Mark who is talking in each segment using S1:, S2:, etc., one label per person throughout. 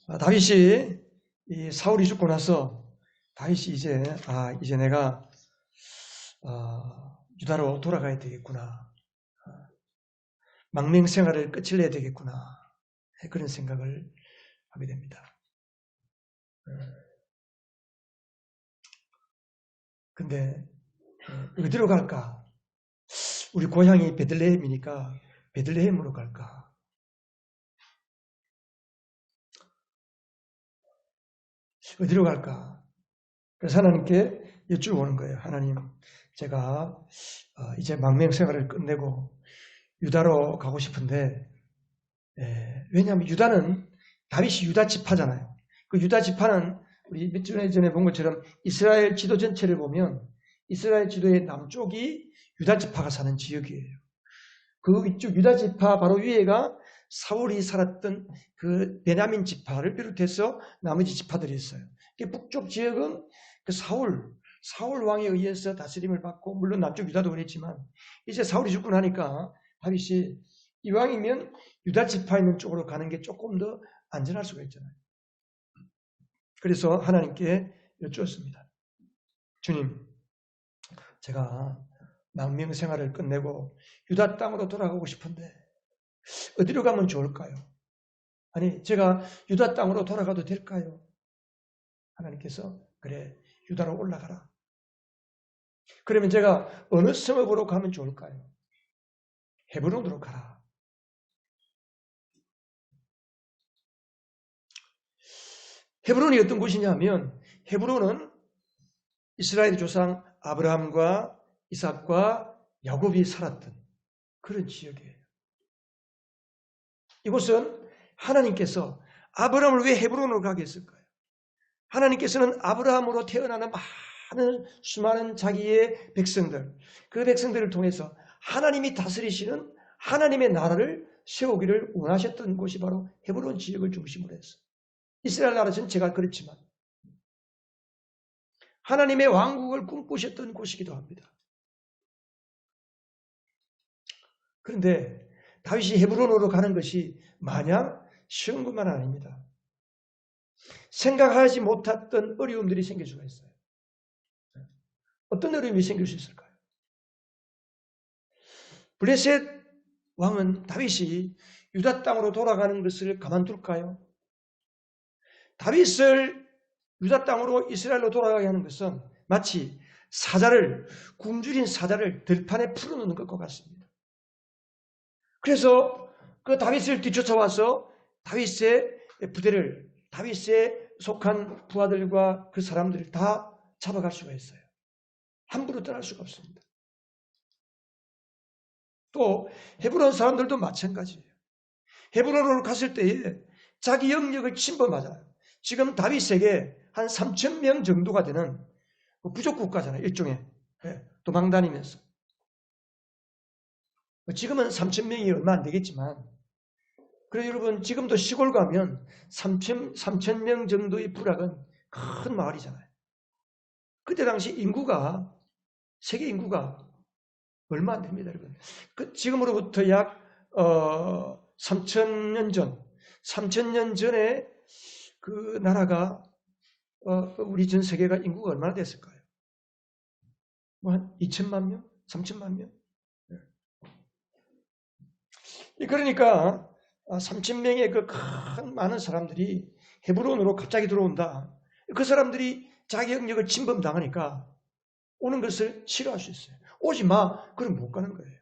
S1: 다윗이 이 사울이 죽고 나서 다윗이 이제 내가 유다로 돌아가야 되겠구나. 망명 생활을 끝을 내야 되겠구나. 그런 생각을 하게 됩니다. 근데 어디로 갈까? 우리 고향이 베들레헴이니까 베들레헴으로 갈까? 어디로 갈까? 그래서 하나님께 여쭈어오는 거예요. 하나님, 제가 이제 망명 생활을 끝내고 유다로 가고 싶은데, 왜냐하면 유다는 다윗이 유다 지파잖아요. 그 유다 지파는 우리 몇 주 전에 본 것처럼 이스라엘 지도 전체를 보면 이스라엘 지도의 남쪽이 유다 지파가 사는 지역이에요. 그 위쪽 유다 지파 바로 위에가 사울이 살았던 그 베냐민 지파를 비롯해서 나머지 지파들이 있어요. 북쪽 지역은 그 사울 왕에 의해서 다스림을 받고 물론 남쪽 유다도 그랬지만 이제 사울이 죽고 나니까 다윗이 이왕이면 유다 지파 있는 쪽으로 가는 게 조금 더 안전할 수가 있잖아요. 그래서 하나님께 여쭈었습니다. 주님, 제가 망명 생활을 끝내고 유다 땅으로 돌아가고 싶은데 어디로 가면 좋을까요? 아니, 제가 유다 땅으로 돌아가도 될까요? 하나님께서 그래, 유다로 올라가라. 그러면 제가 어느 성읍으로 가면 좋을까요? 헤브론으로 가라. 헤브론이 어떤 곳이냐면 헤브론은 이스라엘 조상 아브라함과 이삭과 야곱이 살았던 그런 지역이에요. 이곳은 하나님께서 아브라함을 왜 헤브론으로 가게 했을까요? 하나님께서는 아브라함으로 태어나는 수많은 자기의 백성들, 그 백성들을 통해서 하나님이 다스리시는 하나님의 나라를 세우기를 원하셨던 곳이 바로 헤브론 지역을 중심으로 해서 이스라엘 나라 전체가 그렇지만 하나님의 왕국을 꿈꾸셨던 곳이기도 합니다. 그런데 다윗이 헤브론으로 가는 것이 마냥 쉬운 것만 아닙니다. 생각하지 못했던 어려움들이 생길 수가 있어요. 어떤 어려움이 생길 수 있을까요? 블레셋 왕은 다윗이 유다 땅으로 돌아가는 것을 가만둘까요? 다윗을 유다 땅으로 이스라엘로 돌아가게 하는 것은 마치 굶주린 사자를 들판에 풀어놓는 것과 같습니다. 그래서 그 다윗을 뒤쫓아와서 다윗의 부대를, 다윗에 속한 부하들과 그 사람들을 다 잡아갈 수가 있어요. 함부로 떠날 수가 없습니다. 또 헤브론 사람들도 마찬가지예요. 헤브론으로 갔을 때에 자기 영역을 침범하잖아요. 지금 다윗에게 한 3,000명 정도가 되는 부족 국가잖아요. 일종의 도망 다니면서. 지금은 3,000명이 얼마 안 되겠지만 그래서 여러분 지금도 시골 가면 3,000명 정도의 부락은 큰 마을이잖아요. 그때 당시 세계 인구가 얼마 안 됩니다, 여러분. 지금으로부터 약 3,000년 전에 그 나라가 우리 전 세계가 인구가 얼마나 됐을까요? 뭐 한 2천만 명? 3천만 명? 그러니까 3,000명의 그 큰 많은 사람들이 헤브론으로 갑자기 들어온다. 그 사람들이 자기 영역을 침범당하니까 오는 것을 싫어할 수 있어요. 오지 마. 그럼 못 가는 거예요.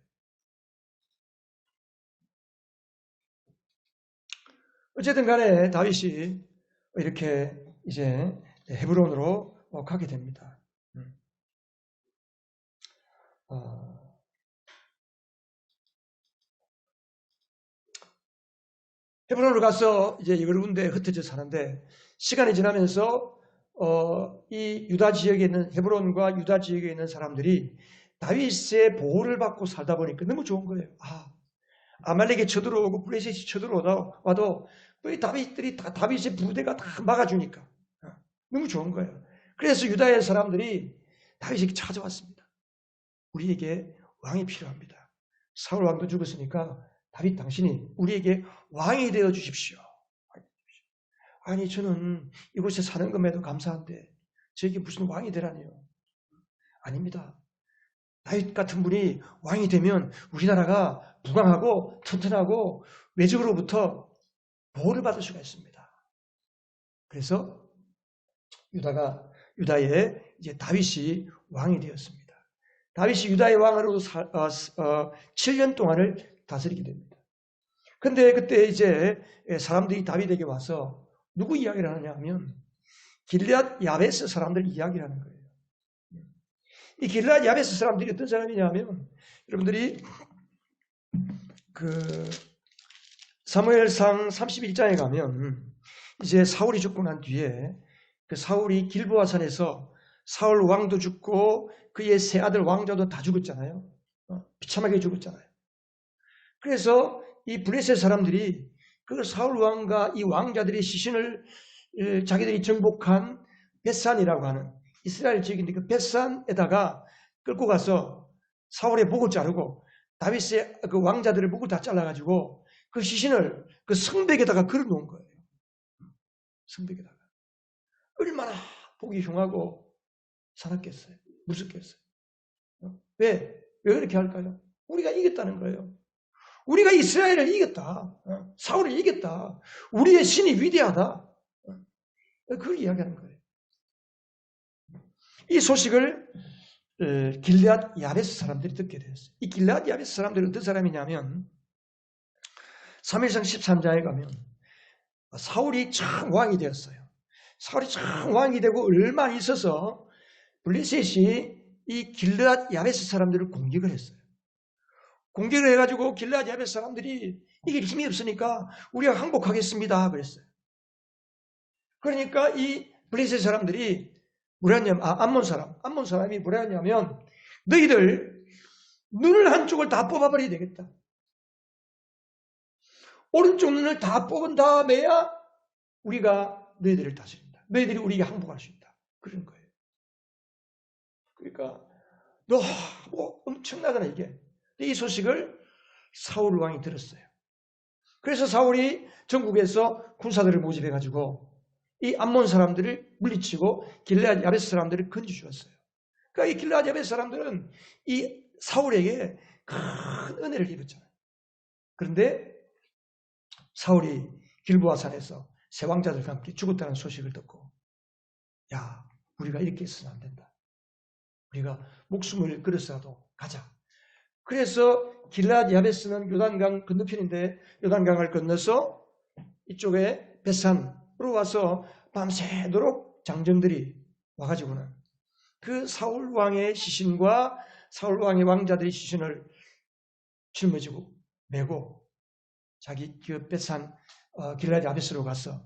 S1: 어쨌든 간에 다윗이 이렇게 이제 헤브론으로 가게 됩니다. 헤브론으로 가서 이제 여러 군데 흩어져 사는데 시간이 지나면서 이 유다 지역에 있는 헤브론과 유다 지역에 있는 사람들이 다윗의 보호를 받고 살다 보니까 너무 좋은 거예요. 아말렉이 쳐들어오고 블레셋이 쳐들어와도 이 다윗의 부대가 다 막아주니까 너무 좋은 거예요. 그래서 유다의 사람들이 다윗에게 찾아왔습니다. 우리에게 왕이 필요합니다. 사울 왕도 죽었으니까 다윗 당신이 우리에게 왕이 되어 주십시오. 아니 저는 이곳에 사는 것에도 감사한데 저에게 무슨 왕이 되라니요. 아닙니다. 다윗 같은 분이 왕이 되면 우리나라가 부강하고 튼튼하고 외적으로부터 보호를 받을 수가 있습니다. 그래서 유다의 이제 다윗이 왕이 되었습니다. 다윗이 유다의 왕으로 7년 동안을 다스리게 됩니다. 근데 그때 이제 사람들이 다윗에게 와서 누구 이야기를 하느냐 하면 길앗 야베스 사람들 이야기를 하는 거예요. 이 길앗 야베스 사람들이 어떤 사람이냐 하면 여러분들이 그 사무엘상 31장에 가면 이제 사울이 죽고 난 뒤에 그 사울이 길보아 산에서 사울 왕도 죽고 그의 세 아들 왕자도 다 죽었잖아요. 비참하게 죽었잖아요. 그래서 이 블레셋 사람들이 그 사울 왕과 이 왕자들의 시신을 자기들이 정복한 벳산이라고 하는 이스라엘 지역인데 그 벳산에다가 끌고 가서 사울의 목을 자르고 다윗의 그 왕자들의 목을 다 잘라가지고 그 시신을 그 성벽에다가 걸어놓은 거예요. 성벽에다가. 얼마나 보기 흉하고 살았겠어요. 무섭겠어요. 왜? 왜 그렇게 할까요? 우리가 이겼다는 거예요. 우리가 이스라엘을 이겼다. 사울을 이겼다. 우리의 신이 위대하다. 그걸 이야기하는 거예요. 이 소식을 길앗 야베스 사람들이 듣게 되었어요. 이 길앗 야베스 사람들은 어떤 사람이냐면 사무엘상 13장에 가면 사울이 참 왕이 되었어요. 사울이 참 왕이 되고 얼마 있어서 블레셋이 이 길앗 야베스 사람들을 공격을 했어요. 공격을 해가지고 길앗 야베스 사람들이 이길 힘이 없으니까 우리가 항복하겠습니다 그랬어요. 그러니까 이 블레셋 사람들이 뭐랬냐면 암몬 사람이 뭐랬냐면 너희들 눈을 한쪽을 다 뽑아버려야 되겠다. 오른쪽 눈을 다 뽑은 다음에야 우리가 너희들을 다스린다. 너희들이 우리에게 항복할 수 있다. 그런 거예요. 그러니까 너무 엄청나잖아 이게. 이 소식을 사울 왕이 들었어요. 그래서 사울이 전국에서 군사들을 모집해가지고 이 암몬 사람들을 물리치고 길앗 야베스 사람들을 건져주었어요. 그러니까 이 길앗 야베스 사람들은 이 사울에게 큰 은혜를 입었잖아요. 그런데 사울이 길보아 산에서 세 왕자들과 함께 죽었다는 소식을 듣고 야 우리가 이렇게 있어서는 안 된다. 우리가 목숨을 걸어서라도 가자. 그래서 길앗 야베스는 요단강 건너편인데 요단강을 건너서 이쪽에 벳산으로 와서 밤새도록 장정들이 와가지고는 그 사울 왕의 시신과 사울 왕의 왕자들의 시신을 짊어지고 메고 자기 그 벳산 길앗 야베스로 가서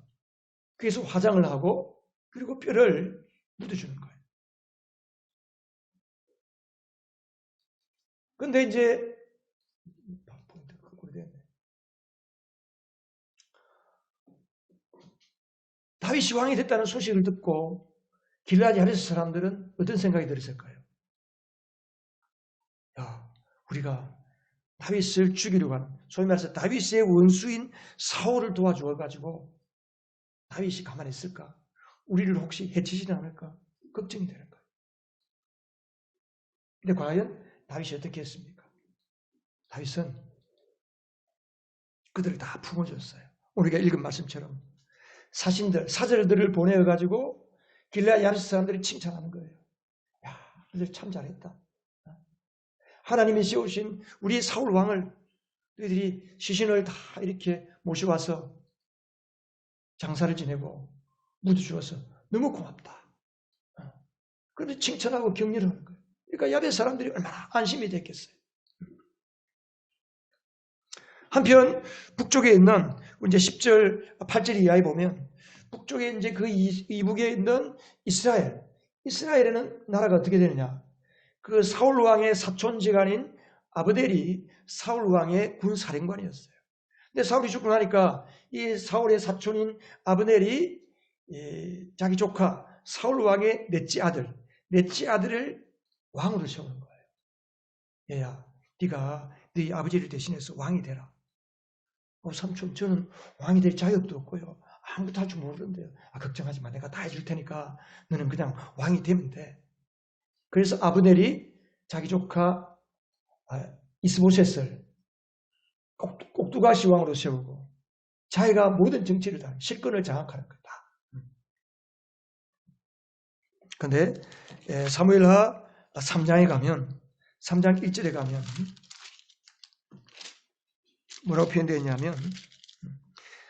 S1: 거기서 화장을 하고 그리고 뼈를 묻어주는 거예요. 근데 이제 다윗이 왕이 됐다는 소식을 듣고 길앗 야베스 사람들은 어떤 생각이 들었을까요? 야, 우리가 다윗을 죽이려고 하는 소위 말해서 다윗의 원수인 사울을 도와주어 가지고 다윗이 가만히 있을까? 우리를 혹시 해치지는 않을까? 걱정이 되는 거예요. 근데 과연 다윗이 어떻게 했습니까? 다윗은 그들을 다 품어줬어요. 우리가 읽은 말씀처럼 사절들을 보내어가지고 길앗 야베스 사람들이 칭찬하는 거예요. 야, 너희들 참 잘했다. 하나님이 세우신 우리 사울 왕을 너희들이 시신을 다 이렇게 모셔와서 장사를 지내고 묻어주어서 너무 고맙다. 그런데 칭찬하고 격려를 하는 거예요. 그러니까 야베스 사람들이 얼마나 안심이 됐겠어요. 한편 북쪽에 있는 이제 10절, 8절 이하에 보면 북쪽에 이제 그 이북에 있는 이스라엘에는 나라가 어떻게 되느냐? 그 사울 왕의 사촌지간인 아브델이 사울 왕의 군사령관이었어요. 근데 사울이 죽고 나니까 이 사울의 사촌인 아브넬이 자기 조카 사울 왕의 넷째 아들을 왕으로 세우는 거예요. 얘야, 네가 네 아버지를 대신해서 왕이 되라. 삼촌, 저는 왕이 될 자격도 없고요. 아무것도 할 줄 모르는데요. 걱정하지 마. 내가 다 해줄 테니까 너는 그냥 왕이 되면 돼. 그래서 아브넬이 자기 조카 이스보셋을 꼭두가시 왕으로 세우고 자기가 모든 정치를 다 실권을 장악하는 거다. 그런데 사무엘하 3장에 가면 3장 1절에 가면 뭐라고 표현되어 있냐면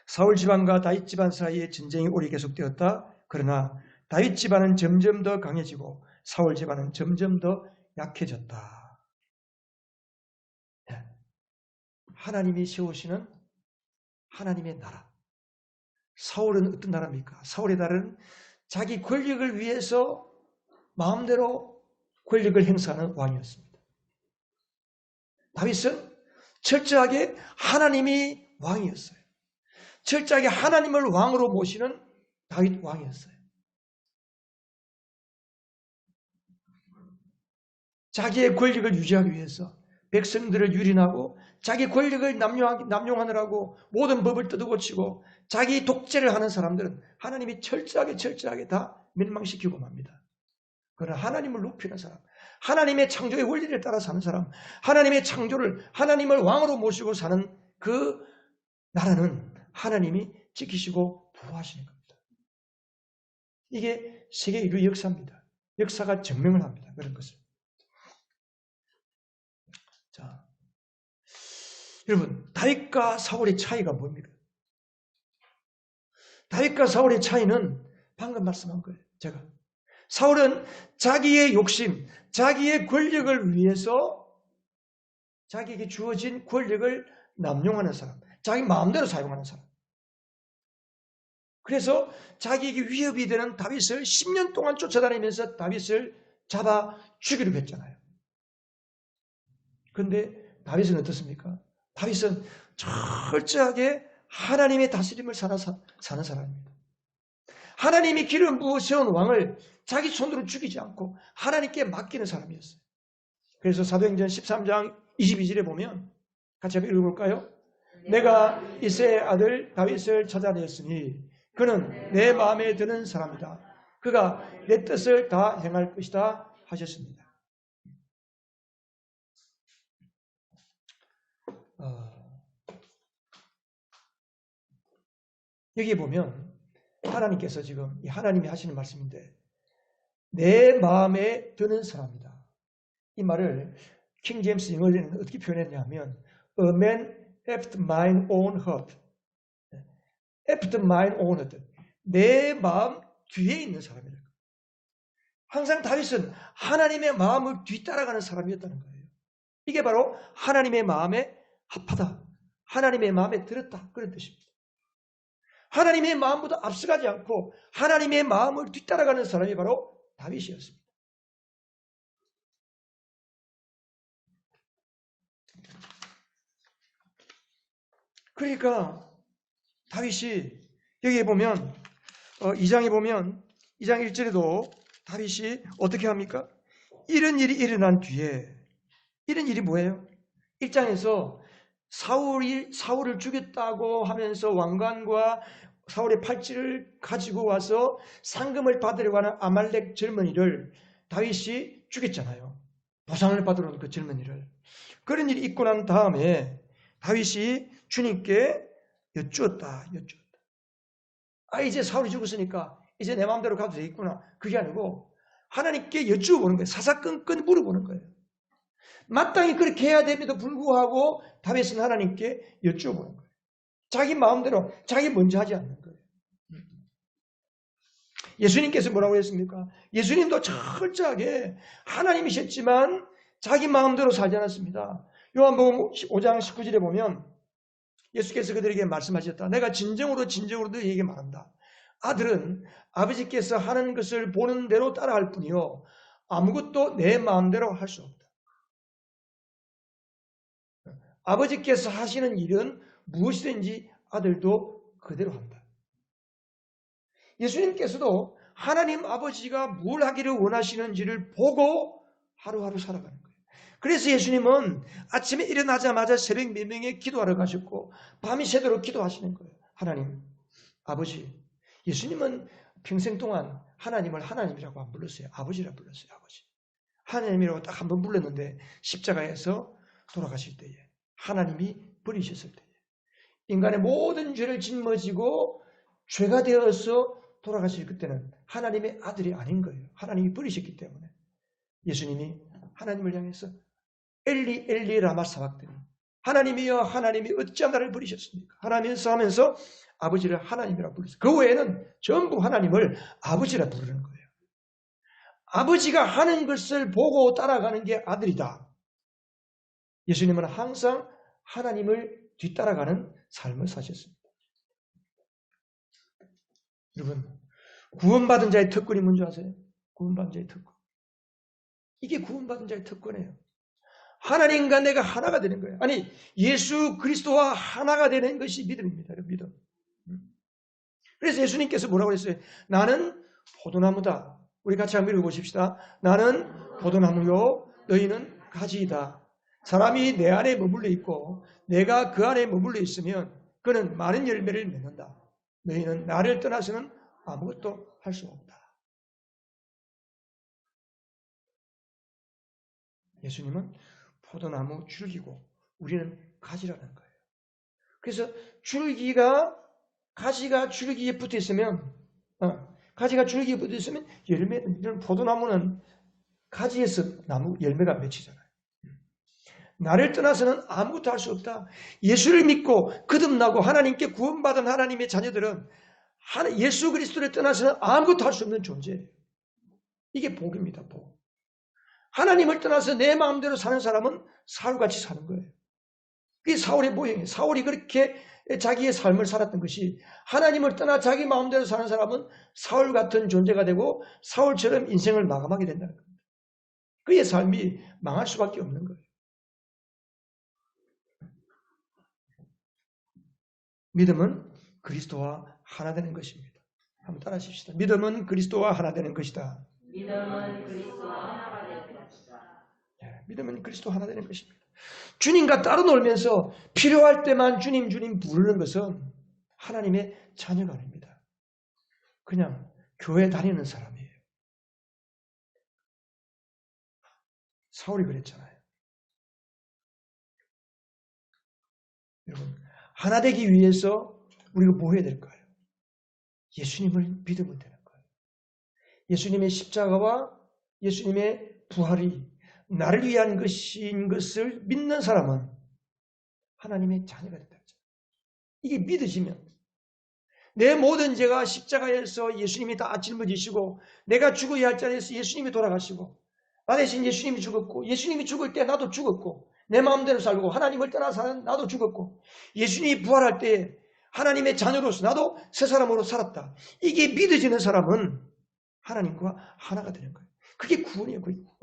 S1: 사울 집안과 다윗 집안 사이에 전쟁이 오래 계속되었다. 그러나 다윗 집안은 점점 더 강해지고 사울 집안은 점점 더 약해졌다. 하나님이 세우시는 하나님의 나라. 사울은 어떤 나라입니까? 사울의 나라는 자기 권력을 위해서 마음대로 권력을 행사하는 왕이었습니다. 다윗은 철저하게 하나님이 왕이었어요. 철저하게 하나님을 왕으로 모시는 다윗 왕이었어요. 자기의 권력을 유지하기 위해서 백성들을 유린하고 자기 권력을 남용하느라고 모든 법을 뜯어고치고 자기 독재를 하는 사람들은 하나님이 철저하게 다 멸망시키고 맙니다. 그러나 하나님을 높이는 사람, 하나님의 창조의 원리를 따라 사는 사람, 하나님의 창조를 하나님을 왕으로 모시고 사는 그 나라는 하나님이 지키시고 보호하시는 겁니다. 이게 세계 인류 역사입니다. 역사가 증명을 합니다. 그런 것을. 자, 여러분, 다윗과 사울의 차이가 뭡니까? 다윗과 사울의 차이는 방금 말씀한 거예요. 제가. 사울은 자기의 욕심, 자기의 권력을 위해서 자기에게 주어진 권력을 남용하는 사람, 자기 마음대로 사용하는 사람. 그래서 자기에게 위협이 되는 다윗을 10년 동안 쫓아다니면서 다윗을 잡아 죽이려고 했잖아요. 그런데 다윗은 어떻습니까? 다윗은 철저하게 하나님의 다스림을 사는 사람입니다. 하나님이 기름 부어 세운 왕을 자기 손으로 죽이지 않고 하나님께 맡기는 사람이었어요. 그래서 사도행전 13장 22절에 보면 같이 한번 읽어볼까요? 내가 이새의 아들 다윗을 찾아내었으니 그는 내 마음에 드는 사람이다. 그가 내 뜻을 다 행할 것이다 하셨습니다. 여기 보면 하나님께서 지금 하나님이 하시는 말씀인데 내 마음에 드는 사람이다. 이 말을 킹 제임스 영어에는 어떻게 표현했냐면 A man after mine own heart. After mine own heart. 내 마음 뒤에 있는 사람이다. 항상 다윗은 하나님의 마음을 뒤따라가는 사람이었다는 거예요. 이게 바로 하나님의 마음에 합하다. 하나님의 마음에 들었다. 그런 뜻입니다. 하나님의 마음보다 앞서가지 않고 하나님의 마음을 뒤따라가는 사람이 바로 다윗이었습니다. 그러니까 다윗이 여기에 보면 2장에 보면 2장 1절에도 다윗이 어떻게 합니까? 이런 일이 일어난 뒤에 이런 일이 뭐예요? 1장에서 사울을 죽였다고 하면서 왕관과 사울의 팔찌를 가지고 와서 상금을 받으려고 하는 아말렉 젊은이를 다윗이 죽였잖아요. 보상을 받으러 온 그 젊은이를. 그런 일이 있고 난 다음에 다윗이 주님께 여쭈었다. 이제 사울이 죽었으니까 이제 내 마음대로 가도 되겠구나. 그게 아니고 하나님께 여쭈어보는 거예요. 사사건건 물어보는 거예요. 마땅히 그렇게 해야 됨에도 불구하고 다윗은 하나님께 여쭈어보는 거예요. 자기 마음대로 자기 먼저 하지 않는 거예요. 예수님께서 뭐라고 했습니까? 예수님도 철저하게 하나님이셨지만 자기 마음대로 살지 않았습니다. 요한복음 5장 19절에 보면 예수께서 그들에게 말씀하셨다. 내가 진정으로 너희에게 말한다. 아들은 아버지께서 하는 것을 보는 대로 따라할 뿐이요 아무것도 내 마음대로 할 수 없다. 아버지께서 하시는 일은 무엇이든지 아들도 그대로 한다. 예수님께서도 하나님 아버지가 뭘 하기를 원하시는지를 보고 하루하루 살아가는 거예요. 그래서 예수님은 아침에 일어나자마자 새벽 몇 명에 기도하러 가셨고 밤이 새도록 기도하시는 거예요. 하나님, 아버지. 예수님은 평생 동안 하나님을 하나님이라고 안 불렀어요. 아버지라 불렀어요. 아버지. 하나님이라고 딱 한 번 불렀는데 십자가에서 돌아가실 때에 하나님이 버리셨을 때에 인간의 모든 죄를 짊어지고 죄가 되어서 돌아가실 그때는 하나님의 아들이 아닌 거예요. 하나님이 버리셨기 때문에 예수님이 하나님을 향해서 엘리 엘리 라마 사박더니 하나님이여 하나님이 어찌 나를 버리셨습니까? 하나면서 아버지를 하나님이라 불렀어요. 그 외에는 전부 하나님을 아버지라 부르는 거예요. 아버지가 하는 것을 보고 따라가는 게 아들이다. 예수님은 항상 하나님을 뒤따라가는 삶을 사셨습니다. 여러분, 구원받은 자의 특권이 뭔지 아세요? 구원받은 자의 특권. 이게 구원받은 자의 특권이에요. 하나님과 내가 하나가 되는 거예요. 아니, 예수 그리스도와 하나가 되는 것이 믿음입니다. 믿음. 그래서 예수님께서 뭐라고 했어요? 나는 포도나무다. 우리 같이 한번 읽어보십시다. 나는 포도나무요, 너희는 가지이다. 사람이 내 안에 머물러 있고 내가 그 안에 머물러 있으면 그는 많은 열매를 맺는다. 너희는 나를 떠나서는 아무것도 할 수 없다. 예수님은 포도나무 줄기고 우리는 가지라는 거예요. 그래서 가지가 줄기에 붙어 있으면 가지가 줄기에 붙어 있으면 이런 포도나무는 가지에서 열매가 맺히잖아요. 나를 떠나서는 아무것도 할 수 없다. 예수를 믿고 거듭나고 하나님께 구원받은 하나님의 자녀들은 예수 그리스도를 떠나서는 아무것도 할 수 없는 존재예요. 이게 복입니다. 복. 하나님을 떠나서 내 마음대로 사는 사람은 사울같이 사는 거예요. 그게 사울의 모형이에요. 사울이 그렇게 자기의 삶을 살았던 것이 하나님을 떠나 자기 마음대로 사는 사람은 사울 같은 존재가 되고 사울처럼 인생을 마감하게 된다는 겁니다. 그의 삶이 망할 수밖에 없는 거예요. 믿음은 그리스도와 하나 되는 것입니다. 한번 따라 하십시다. 믿음은 그리스도와 하나 되는 것이다.
S2: 믿음은 그리스도와 하나가 되는 것이다.
S1: 믿음은 그리스도와 하나 되는 것입니다. 주님과 따로 놀면서 필요할 때만 주님 부르는 것은 하나님의 자녀가 아닙니다. 그냥 교회 다니는 사람이에요. 사울이 그랬잖아요. 여러분, 하나 되기 위해서 우리가 뭐 해야 될까요? 예수님을 믿으면 되는 거예요. 예수님의 십자가와 예수님의 부활이 나를 위한 것인 것을 믿는 사람은 하나님의 자녀가 된다. 이게 믿어지면 내 모든 죄가 십자가에서 예수님이 다 짊어지시고 내가 죽어야 할 자리에서 예수님이 돌아가시고 나 대신 예수님이 죽었고 예수님이 죽을 때 나도 죽었고 내 마음대로 살고 하나님을 떠나서 나도 죽었고 예수님이 부활할 때 하나님의 자녀로서 나도 새 사람으로 살았다. 이게 믿어지는 사람은 하나님과 하나가 되는 거예요. 그게 구원이에요. 그게 구원.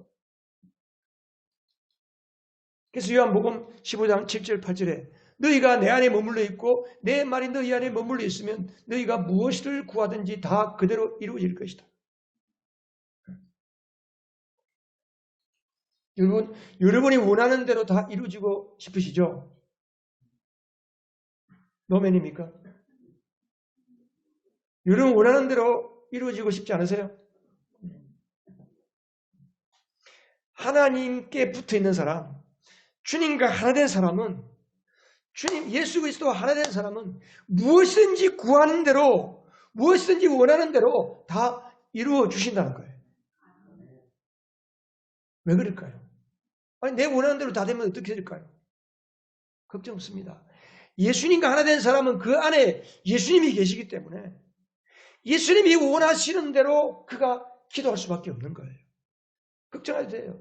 S1: 그래서 요한복음 15장 7절 8절에 너희가 내 안에 머물러 있고 내 말이 너희 안에 머물러 있으면 너희가 무엇을 구하든지 다 그대로 이루어질 것이다. 여러분이 원하는 대로 다 이루어지고 싶으시죠? 노맨입니까? 여러분 원하는 대로 이루어지고 싶지 않으세요? 하나님께 붙어 있는 사람, 주님과 하나 된 사람은 주님 예수 그리스도와 하나 된 사람은 무엇이든지 구하는 대로 무엇이든지 원하는 대로 다 이루어 주신다는 거예요. 왜 그럴까요? 아니 내 원하는 대로 다 되면 어떻게 될까요? 걱정 없습니다. 예수님과 하나 된 사람은 그 안에 예수님이 계시기 때문에 예수님이 원하시는 대로 그가 기도할 수밖에 없는 거예요. 걱정하지 돼요.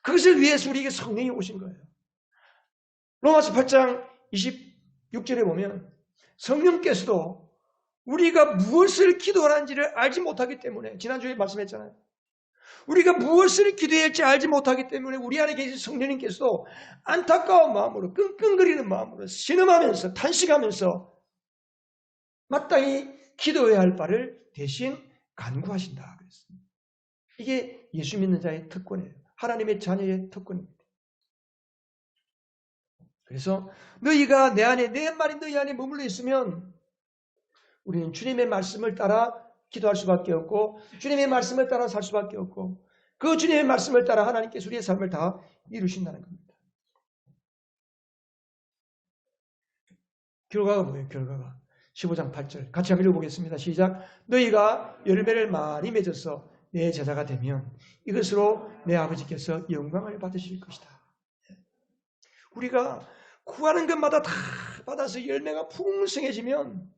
S1: 그것을 위해서 우리에게 성령이 오신 거예요. 로마서 8장 26절에 보면 성령께서도 우리가 무엇을 기도하는지를 알지 못하기 때문에 지난주에 말씀했잖아요. 우리가 무엇을 기도해야 할지 알지 못하기 때문에 우리 안에 계신 성령님께서도 안타까운 마음으로 끙끙거리는 마음으로 신음하면서 탄식하면서 마땅히 기도해야 할 바를 대신 간구하신다 그랬습니다. 이게 예수 믿는 자의 특권이에요. 하나님의 자녀의 특권입니다. 그래서 너희가 내 안에 내 말이 너희 안에 머물러 있으면 우리는 주님의 말씀을 따라 기도할 수밖에 없고 주님의 말씀을 따라 살 수밖에 없고 그 주님의 말씀을 따라 하나님께서 우리의 삶을 다 이루신다는 겁니다. 결과가 뭐예요? 결과가 15장 8절 같이 한번 읽어보겠습니다. 시작. 너희가 열매를 많이 맺어서 내 제자가 되면 이것으로 내 아버지께서 영광을 받으실 것이다. 우리가 구하는 것마다 다 받아서 열매가 풍성해지면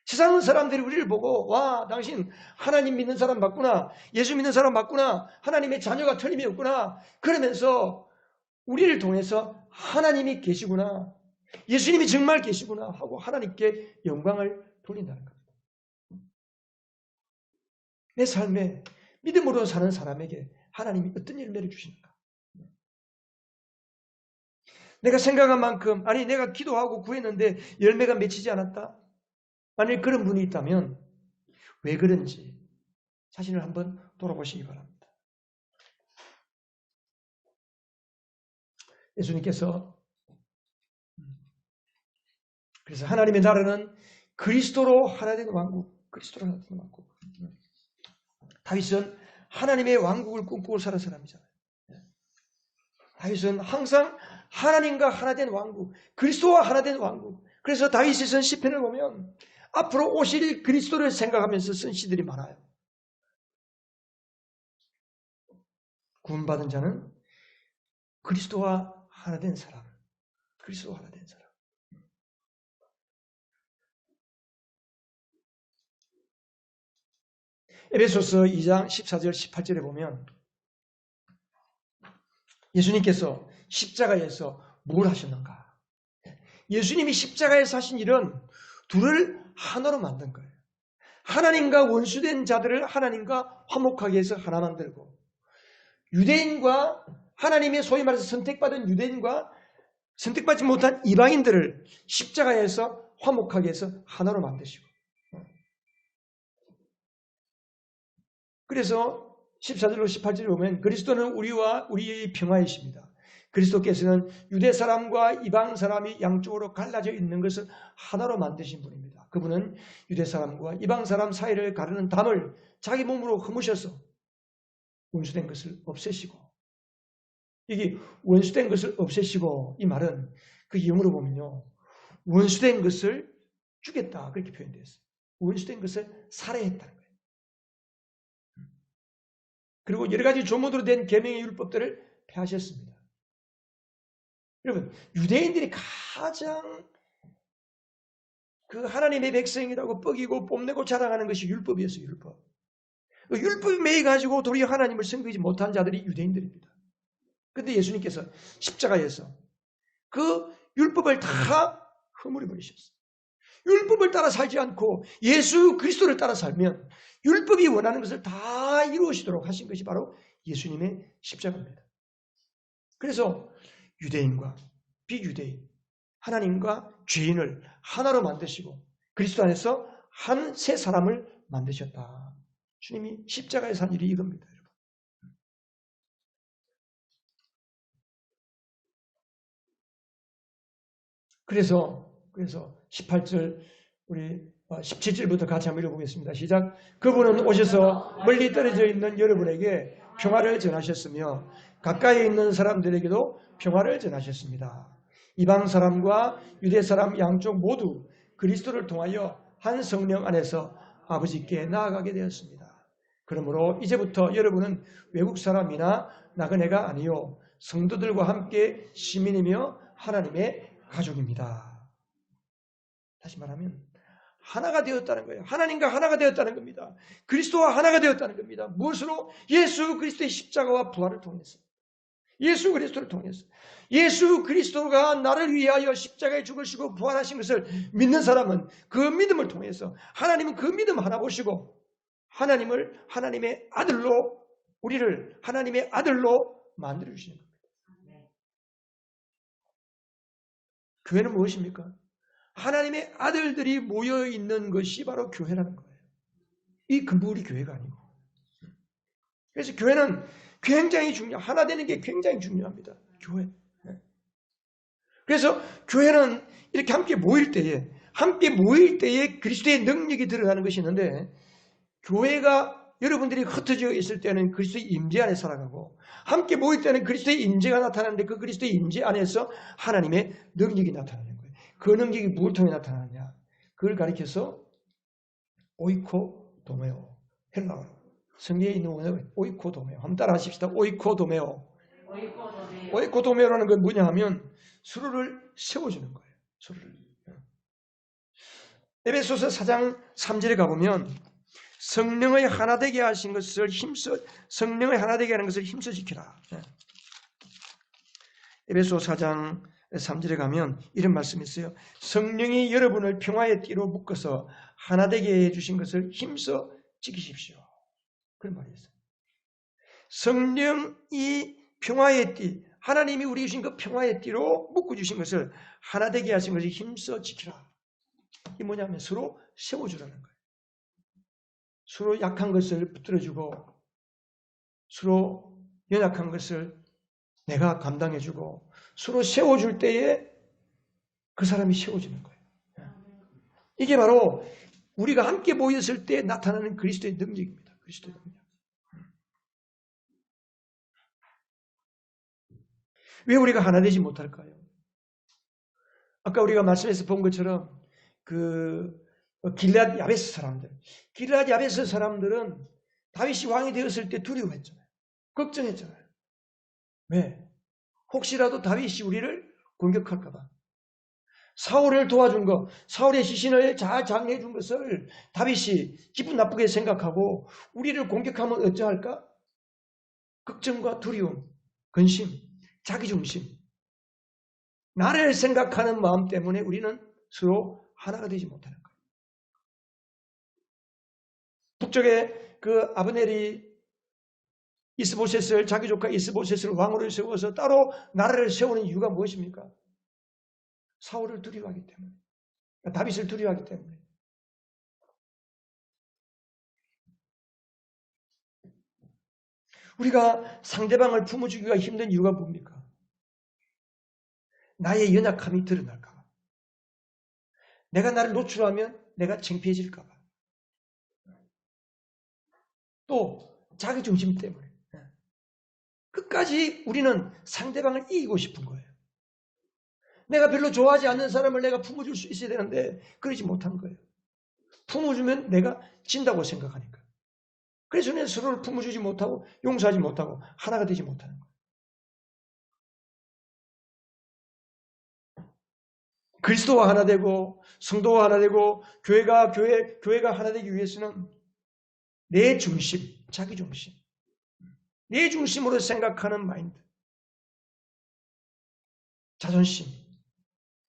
S1: 세상 사람들이 우리를 보고 와 당신 하나님 믿는 사람 맞구나, 예수 믿는 사람 맞구나, 하나님의 자녀가 틀림이 없구나, 그러면서 우리를 통해서 하나님이 계시구나, 예수님이 정말 계시구나 하고 하나님께 영광을 돌린다는 겁니다. 내 삶에 믿음으로 사는 사람에게 하나님이 어떤 열매를 주시는가? 내가 생각한 만큼, 아니 내가 기도하고 구했는데 열매가 맺히지 않았다? 만일 그런 분이 있다면 왜 그런지 자신을 한번 돌아보시기 바랍니다. 예수님께서 그래서 하나님의 나라는 그리스도로 하나 된 왕국, 그리스도로 하나 된 왕국. 다윗은 하나님의 왕국을 꿈꾸고 살은 사람이잖아요. 다윗은 항상 하나님과 하나 된 왕국, 그리스도와 하나 된 왕국. 그래서 다윗이 쓴 시편을 보면 앞으로 오실 그리스도를 생각하면서 쓴 시들이 많아요. 구원받은 자는 그리스도와 하나 된 사람, 그리스도와 하나 된 사람. 에베소서 2장 14절 18절에 보면 예수님께서 십자가에서 뭘 하셨는가? 예수님이 십자가에서 하신 일은 둘을 하나로 만든 거예요. 하나님과 원수된 자들을 하나님과 화목하게 해서 하나 만들고 유대인과 하나님의 소위 말해서 선택받은 유대인과 선택받지 못한 이방인들을 십자가에서 화목하게 해서 하나로 만드시고 그래서 14절로 18절에 보면 그리스도는 우리와 우리의 평화이십니다. 그리스도께서는 유대 사람과 이방 사람이 양쪽으로 갈라져 있는 것을 하나로 만드신 분입니다. 그분은 유대 사람과 이방 사람 사이를 가르는 담을 자기 몸으로 허무셔서 원수된 것을 없애시고 이게 원수된 것을 없애시고 이 말은 그 영어로 보면요. 원수된 것을 죽였다 그렇게 표현되어 있어요. 원수된 것을 살해했다는 거예요. 그리고 여러 가지 조문으로 된 계명의 율법들을 폐하셨습니다. 여러분 유대인들이 가장 그 하나님의 백성이라고 뻐기고 뽐내고 자랑하는 것이 율법이었어요. 율법. 그 율법에 매여 가지고 도리어 하나님을 섬기지 못한 자들이 유대인들입니다. 그런데 예수님께서 십자가에서 그 율법을 다 허물어 버리셨어요. 율법을 따라 살지 않고 예수 그리스도를 따라 살면 율법이 원하는 것을 다 이루시도록 하신 것이 바로 예수님의 십자가입니다. 그래서 유대인과 비유대인, 하나님과 죄인을 하나로 만드시고 그리스도 안에서 한 새 사람을 만드셨다. 주님이 십자가에서 한 일이 이겁니다. 여러분. 그래서 18절 우리 17절부터 같이 한번 읽어보겠습니다. 시작. 그분은 오셔서 멀리 떨어져 있는 여러분에게 평화를 전하셨으며 가까이 있는 사람들에게도 평화를 전하셨습니다. 이방 사람과 유대 사람 양쪽 모두 그리스도를 통하여 한 성령 안에서 아버지께 나아가게 되었습니다. 그러므로 이제부터 여러분은 외국 사람이나 나그네가 아니요 성도들과 함께 시민이며 하나님의 가족입니다. 다시 말하면 하나가 되었다는 거예요. 하나님과 하나가 되었다는 겁니다. 그리스도와 하나가 되었다는 겁니다. 무엇으로? 예수 그리스도의 십자가와 부활을 통해서. 예수 그리스도를 통해서. 예수 그리스도가 나를 위하여 십자가에 죽으시고 부활하신 것을 믿는 사람은 그 믿음을 통해서 하나님은 그 믿음 하나 보시고 하나님을 하나님의 아들로 우리를 하나님의 아들로 만들어 주시는 겁니다. 교회는 무엇입니까? 하나님의 아들들이 모여 있는 것이 바로 교회라는 거예요. 이 근본이 교회가 아니고. 그래서 교회는 굉장히 하나 되는 게 굉장히 중요합니다. 교회. 그래서 교회는 이렇게 함께 모일 때에 함께 모일 때에 그리스도의 능력이 들어가는 것이 있는데 교회가 여러분들이 흩어져 있을 때는 그리스도의 임재 안에 살아가고 함께 모일 때는 그리스도의 임재가 나타나는데 그 그리스도의 임재 안에서 하나님의 능력이 나타나는 거예요. 그 능력이 무엇을 통해 나타나느냐? 그걸 가리켜서 오이코도메오, 헬라어로 성경에 있는 원어는 오이코도메오. 한번 따라 하십시다. 오이코도메오. 오이코도메오라는 건 뭐냐 하면 서로를 세워주는 거예요. 서로를. 에베소서 4장 3절에 가보면 성령의 하나 되게 하신 것을 성령의 하나 되게 하는 것을 힘써 지키라. 에베소 4장 3절에 가면 이런 말씀이 있어요. 성령이 여러분을 평화의 띠로 묶어서 하나 되게 해주신 것을 힘써 지키십시오. 그런 말이 있어요. 성령이 평화의 띠, 하나님이 우리 주신 그 평화의 띠로 묶어주신 것을 하나 되게 하신 것을 힘써 지키라. 이게 뭐냐면 서로 세워주라는 거예요. 서로 약한 것을 붙들어주고 서로 연약한 것을 내가 감당해주고 서로 세워줄 때에 그 사람이 세워지는 거예요. 이게 바로 우리가 함께 모였을 때 나타나는 그리스도의 능력입니다. 그리스도의 능력. 왜 우리가 하나 되지 못할까요? 아까 우리가 말씀에서 본 것처럼 길앗 야베스 사람들, 길앗 야베스 사람들은 다윗이 왕이 되었을 때 두려워했잖아요. 걱정했잖아요. 왜? 혹시라도 다윗이 우리를 공격할까 봐. 사울을 도와준 것, 사울의 시신을 잘 장려해 준 것을 다윗이 기분 나쁘게 생각하고 우리를 공격하면 어찌할까? 걱정과 두려움, 근심, 자기중심, 나를 생각하는 마음 때문에 우리는 서로 하나가 되지 못하는 거예요. 북쪽에 그 아브넬이 이스보셋을 자기 조카 이스보셋을 왕으로 세워서 따로 나라를 세우는 이유가 무엇입니까? 사울을 두려워하기 때문에, 다윗을 두려워하기 때문에. 우리가 상대방을 품어주기가 힘든 이유가 뭡니까? 나의 연약함이 드러날까 봐. 내가 나를 노출하면 내가 창피해질까 봐. 또 자기중심 때문에. 끝까지 우리는 상대방을 이기고 싶은 거예요. 내가 별로 좋아하지 않는 사람을 내가 품어줄 수 있어야 되는데 그러지 못한 거예요. 품어주면 내가 진다고 생각하니까. 그래서 우리는 서로를 품어주지 못하고 용서하지 못하고 하나가 되지 못하는 거예요. 그리스도와 하나 되고 성도와 하나 되고 교회가 하나 되기 위해서는 내 중심, 자기 중심, 내 중심으로 생각하는 마인드, 자존심,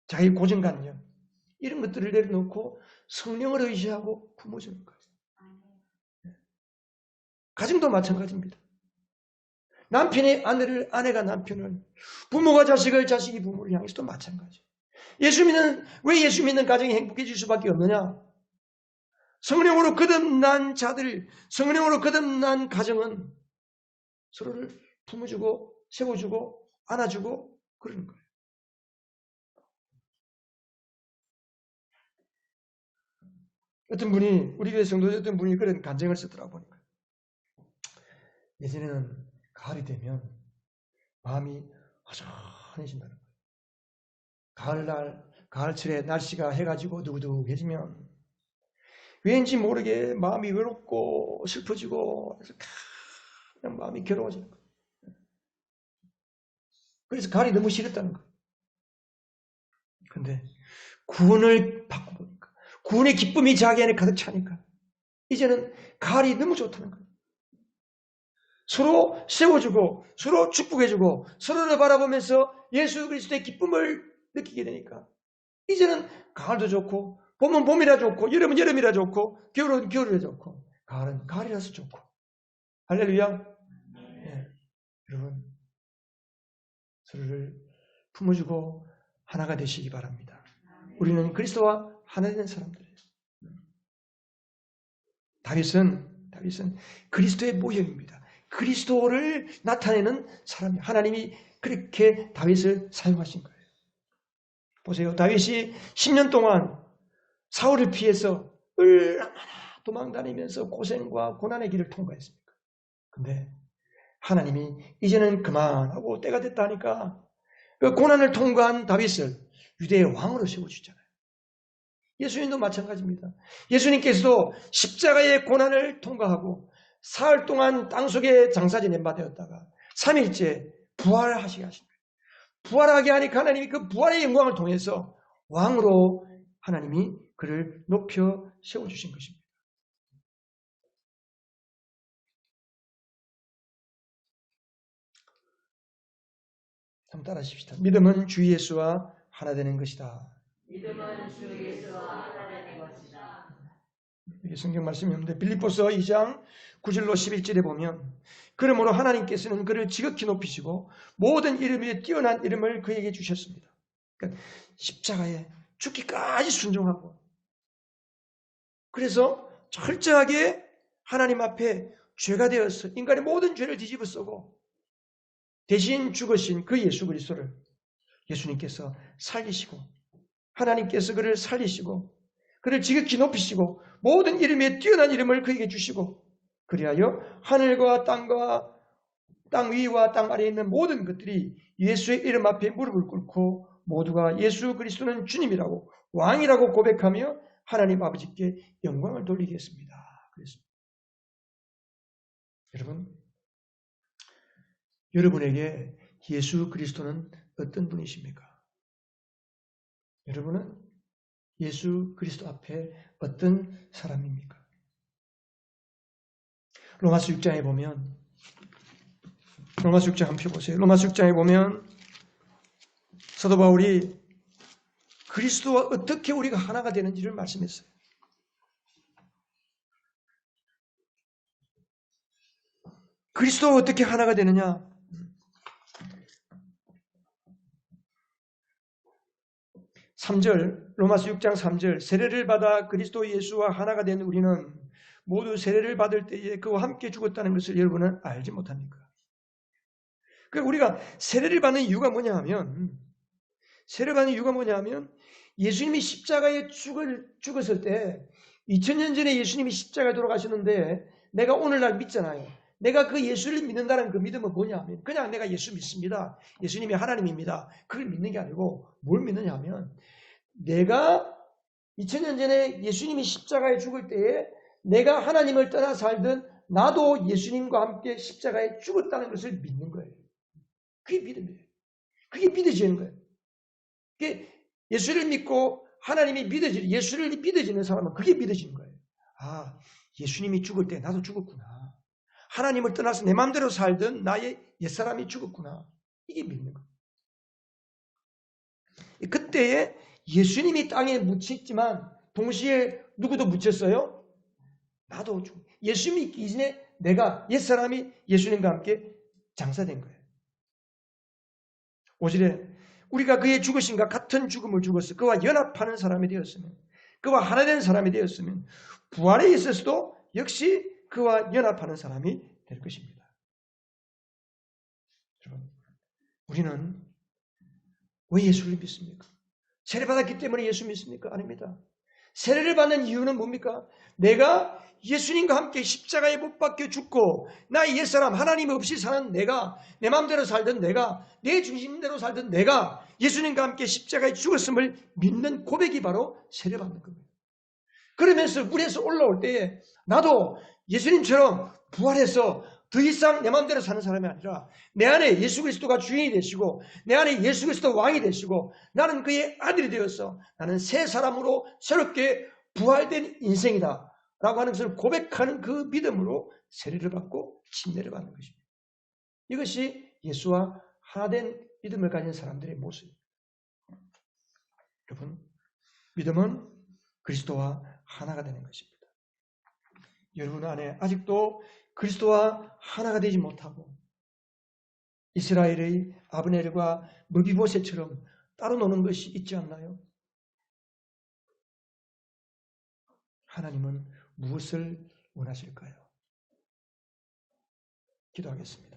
S1: 자기 고정관념 이런 것들을 내려놓고 성령을 의지하고 품어주는 거예요. 가정도 마찬가지입니다. 남편이 아내를, 아내가 남편을, 부모가 자식을, 자식이 부모를 향해서도 마찬가지. 왜 예수 믿는 가정이 행복해질 수밖에 없느냐? 성령으로 거듭난 자들, 성령으로 거듭난 가정은 서로를 품어주고, 세워주고, 안아주고, 그러는 거예요. 어떤 분이, 우리 교회 성도들 어떤 분이 그런 간증을 쓰더라고 보니까. 예전에는 가을이 되면 마음이 허전해진다는 거예요. 가을철에 날씨가 해가지고 누구두해지면 왠지 모르게 마음이 외롭고 슬퍼지고 그냥 마음이 괴로워지는 거예요. 그래서 가을이 너무 싫었다는 거예요. 그런데 구원을 받고 보니까 구원의 기쁨이 자기 안에 가득 차니까 이제는 가을이 너무 좋다는 거예요. 서로 세워주고 서로 축복해주고 서로를 바라보면서 예수 그리스도의 기쁨을 느끼게 되니까 이제는 가을도 좋고 봄은 봄이라 좋고 여름은 여름이라 좋고 겨울은 겨울이라 좋고 가을은 가을이라서 좋고 할렐루야. 네. 여러분 서로를 품어주고 하나가 되시기 바랍니다. 우리는 그리스도와 하나 되는 사람들이에요. 다윗은 그리스도의 모형입니다. 그리스도를 나타내는 사람이에요. 하나님이 그렇게 다윗을 사용하신 거예요. 보세요. 다윗이 10년 동안 사울을 피해서 얼마나 도망다니면서 고생과 고난의 길을 통과했습니까? 근데 하나님이 이제는 그만하고 때가 됐다 하니까 그 고난을 통과한 다윗을 유대의 왕으로 세워주잖아요. 예수님도 마찬가지입니다. 예수님께서도 십자가의 고난을 통과하고 사흘 동안 땅속에 장사지내 받았다가 3일째 부활하시게 하신 거예요. 부활하게 하니까 하나님이 그 부활의 영광을 통해서 왕으로 하나님이 그를 높여 세워주신 것입니다. 한번 따라하십시다. 믿음은 주 예수와 하나 되는 것이다.
S2: 믿음은 주 예수와 하나 되는 것이다.
S1: 여기 성경 말씀이 없는데 빌립보서 2장 9절로 11절에 보면 그러므로 하나님께서는 그를 지극히 높이시고 모든 이름 위에 뛰어난 이름을 그에게 주셨습니다. 그러니까 십자가에 죽기까지 순종하고 그래서 철저하게 하나님 앞에 죄가 되어서 인간의 모든 죄를 뒤집어 쓰고 대신 죽으신 그 예수 그리스도를 예수님께서 살리시고 하나님께서 그를 살리시고 그를 지극히 높이시고 모든 이름에 뛰어난 이름을 그에게 주시고 그리하여 하늘과 땅 위와 땅 아래에 있는 모든 것들이 예수의 이름 앞에 무릎을 꿇고 모두가 예수 그리스도는 주님이라고 왕이라고 고백하며 하나님 아버지께 영광을 돌리게 했습니다. 그랬습니다. 여러분에게 예수 그리스도는 어떤 분이십니까? 여러분은 예수 그리스도 앞에 어떤 사람입니까? 로마서 6장에 보면 로마서 6장 한번 펴보세요. 로마서 6장에 보면 사도 바울이 그리스도와 어떻게 우리가 하나가 되는지를 말씀했어요. 그리스도와 어떻게 하나가 되느냐? 3절, 로마서 6장 3절, 세례를 받아 그리스도 예수와 하나가 된 우리는 모두 세례를 받을 때에 그와 함께 죽었다는 것을 여러분은 알지 못합니까? 그러니까 우리가 세례를 받는 이유가 뭐냐 하면 예수님이 십자가에 죽었을 때 2000년 전에 예수님이 십자가에 돌아가셨는데 내가 오늘날 믿잖아요. 내가 그 예수를 믿는다는 그 믿음은 뭐냐 하면 그냥 내가 예수 믿습니다. 예수님이 하나님입니다. 그걸 믿는 게 아니고 뭘 믿느냐 하면 내가 2000년 전에 예수님이 십자가에 죽을 때에 내가 하나님을 떠나 살던 나도 예수님과 함께 십자가에 죽었다는 것을 믿는 거예요. 그게 믿음이에요. 그게 믿어지는 거예요. 그게 예수를 믿고 하나님이 예수를 믿어지는 사람은 그게 믿어지는 거예요. 아, 예수님이 죽을 때 나도 죽었구나. 하나님을 떠나서 내 마음대로 살던 나의 옛사람이 죽었구나. 이게 믿는 거예요. 그때에 예수님이 땅에 묻혔지만 동시에 누구도 묻혔어요? 나도 죽. 예수 믿기 이전에 내가 옛사람이 예수님과 함께 장사된 거예요. 5절에 우리가 그의 죽으심과 같은 죽음을 죽었어. 그와 연합하는 사람이 되었으면 그와 하나 된 사람이 되었으면 부활에 있어서도 역시 그와 연합하는 사람이 될 것입니다. 여러분, 우리는 왜 예수를 믿습니까? 세례받았기 때문에 예수 믿습니까? 아닙니다. 세례를 받는 이유는 뭡니까? 내가 예수님과 함께 십자가에 못 박혀 죽고 나의 옛사람 하나님 없이 사는 내가 내 마음대로 살던 내가 내 중심대로 살던 내가 예수님과 함께 십자가에 죽었음을 믿는 고백이 바로 세례받는 겁니다. 그러면서 물에서 올라올 때에 나도 예수님처럼 부활해서 더 이상 내 마음대로 사는 사람이 아니라 내 안에 예수 그리스도가 주인이 되시고 내 안에 예수 그리스도 왕이 되시고 나는 그의 아들이 되어서 나는 새 사람으로 새롭게 부활된 인생이다 라고 하는 것을 고백하는 그 믿음으로 세례를 받고 침례를 받는 것입니다. 이것이 예수와 하나된 믿음을 가진 사람들의 모습입니다. 여러분, 믿음은 그리스도와 하나가 되는 것입니다. 여러분 안에 아직도 그리스도와 하나가 되지 못하고 이스라엘의 아브넬과 무비보셋처럼 따로 노는 것이 있지 않나요? 하나님은 무엇을 원하실까요? 기도하겠습니다.